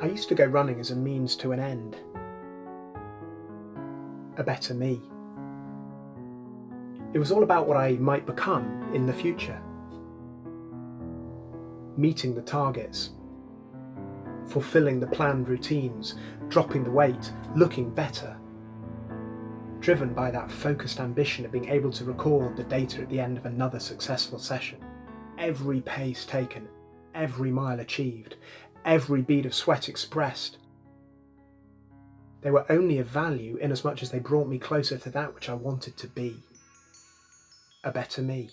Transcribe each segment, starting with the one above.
I used to go running as a means to an end. A better me. It was all about what I might become in the future. Meeting the targets. Fulfilling the planned routines. Dropping the weight. Looking better. Driven by that focused ambition of being able to record the data at the end of another successful session. Every pace taken. Every mile achieved. Every bead of sweat expressed. They were only of value inasmuch as they brought me closer to that which I wanted to be. A better me.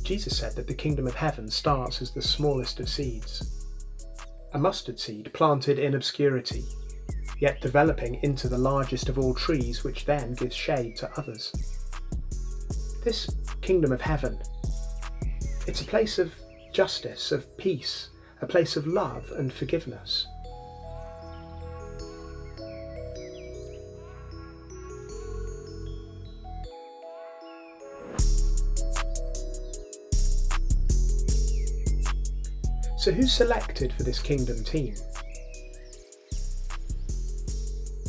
Jesus said that the kingdom of heaven starts as the smallest of seeds. A mustard seed planted in obscurity, yet developing into the largest of all trees, which then gives shade to others. This kingdom of heaven, it's a place of justice, of peace, a place of love and forgiveness. So who's selected for this kingdom team?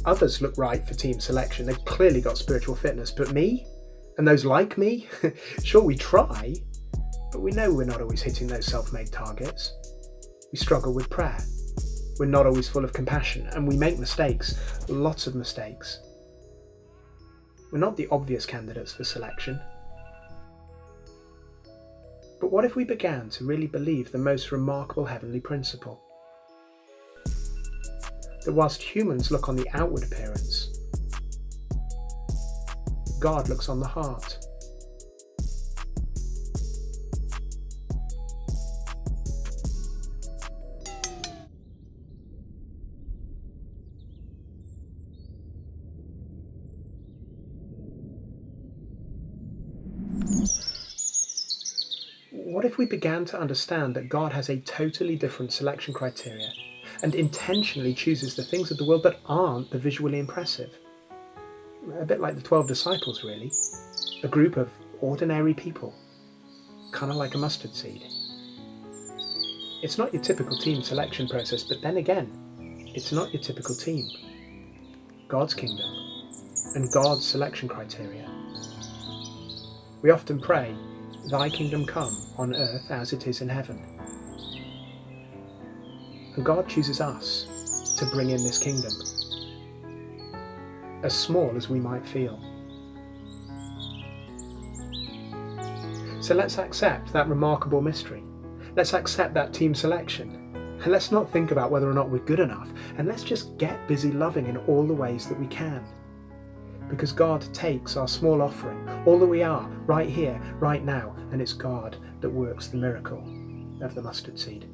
Others look right for team selection. They've clearly got spiritual fitness, but me? And those like me? Sure, we try, but we know we're not always hitting those self-made targets. We struggle with prayer. We're not always full of compassion, and we make mistakes, lots of mistakes. We're not the obvious candidates for selection. But what if we began to really believe the most remarkable heavenly principle? That whilst humans look on the outward appearance, God looks on the heart. What if we began to understand that God has a totally different selection criteria and intentionally chooses the things of the world that aren't the visually impressive? A bit like the 12 disciples, really. A group of ordinary people, kind of like a mustard seed. It's not your typical team selection process, but then again, it's not your typical team. God's kingdom and God's selection criteria. We often pray, "Thy kingdom come on earth as it is in heaven." And God chooses us to bring in this kingdom, as small as we might feel. So let's accept that remarkable mystery. Let's accept that team selection. And let's not think about whether or not we're good enough, and let's just get busy loving in all the ways that we can. Because God takes our small offering, all that we are, right here, right now, and it's God that works the miracle of the mustard seed.